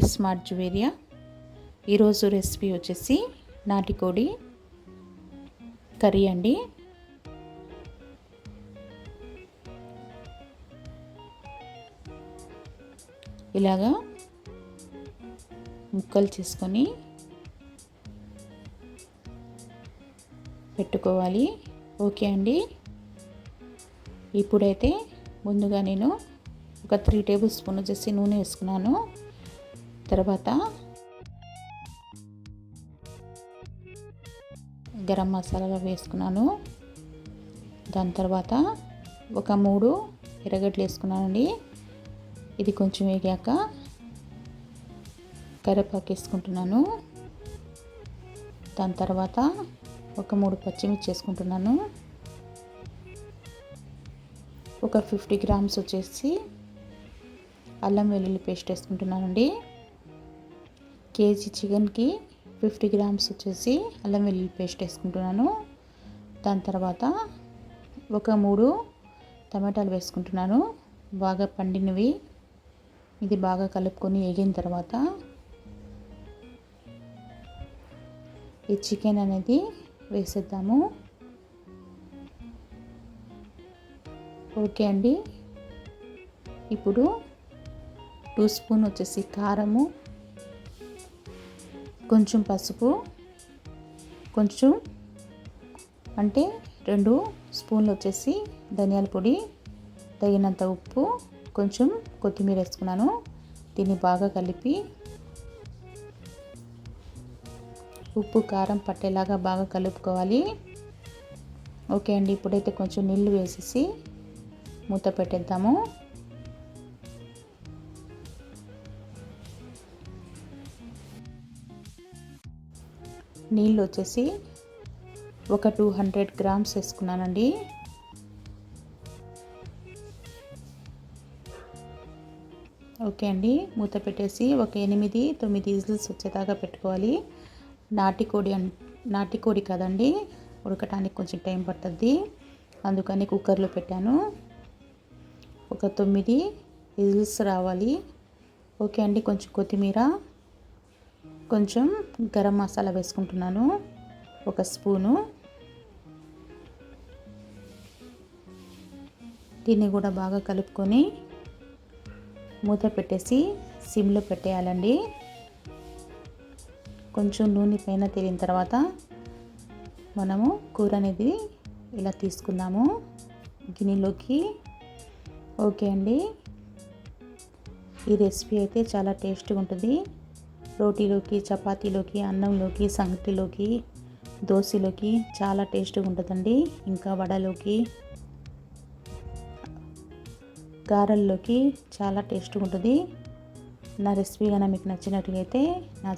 Smart Juveria. ఈరోజు recipe వచ్చేసి నాటుకోడి కర్రీ అండి. ఇలాగా ముక్కలు చేసుకొని పెట్టుకోవాలి. ఓకే అండి. ఇప్పుడైతే ముందుగా నేను ఒక 3 టేబుల్ స్పూన్ వచ్చేసి నూనె వేసుకున్నాను. తర్వాత గరం మసాలా వేసుకున్నాను. దాని తర్వాత ఒక 3 ఎర్రగడ్డలు వేసుకున్నానండి. ఇది కొంచెం వేగాక కరివేపాకు వేసుకుంటున్నాను. దాని తర్వాత ఒక 3 పచ్చిమిర్చి వేసుకుంటున్నాను. ఒక 50 గ్రామ్స్ వచ్చేసి అల్లం వెల్లుల్లి పేస్ట్ వేసుకుంటున్నానండి. కేజీ చికెన్కి 50 గ్రామ్స్ వచ్చేసి అల్లం వెల్లుల్లి పేస్ట్ వేసుకుంటున్నాను. దాని తర్వాత ఒక 3 టమాటాలు వేసుకుంటున్నాను, బాగా పండినవి. ఇది బాగా కలుపుకొని వేగిన తర్వాత ఈ చికెన్ అనేది వేసేద్దాము. ఓకే అండి. ఇప్పుడు 2 స్పూన్ వచ్చేసి కారము, కొంచెం పసుపు, కొంచెం అంటే 2 స్పూన్లు వచ్చేసి ధనియాల పొడి, తగినంత ఉప్పు, కొంచెం కొత్తిమీర వేసుకున్నాను. దీన్ని బాగా కలిపి ఉప్పు కారం పట్టేలాగా బాగా కలుపుకోవాలి. ఓకే అండి. ఇప్పుడైతే కొంచెం నీళ్ళు వేసేసి మూత పెట్టేద్దాము. నీళ్ళు వచ్చేసి ఒక 200 గ్రామ్స్ వేసుకున్నానండి. ఓకే అండి. మూత పెట్టేసి ఒక 8-9 విజిల్స్ వచ్చేదాకా పెట్టుకోవాలి. నాటుకోడి కదండి, ఉడకటానికి కొంచెం టైం పడుతుంది. అందుకని కుక్కర్లో పెట్టాను. ఒక 9 విజిల్స్ రావాలి. ఓకే అండి. కొంచెం కొత్తిమీర, కొంచెం గరం మసాలా వేసుకుంటున్నాను, ఒక స్పూను. దీన్ని కూడా బాగా కలుపుకొని మూత పెట్టేసి సిమ్లో పెట్టేయాలండి. కొంచెం నూనె పైన తేలిన తర్వాత మనము కూర అనేది ఇలా తీసుకుందాము గిన్నెలోకి. ఓకే అండి. ఈ రెసిపీ అయితే చాలా టేస్ట్గా ఉంటుంది. రోటీలోకి, చపాతీలోకి, అన్నంలోకి, సంగటిలోకి, దోశలోకి చాలా టేస్ట్గా ఉంటుందండి. ఇంకా వడలోకి, గారెల్లోకి చాలా టేస్ట్గా ఉంటుంది. నా రెసిపీ కనుక మీకు నచ్చినట్లయితే నా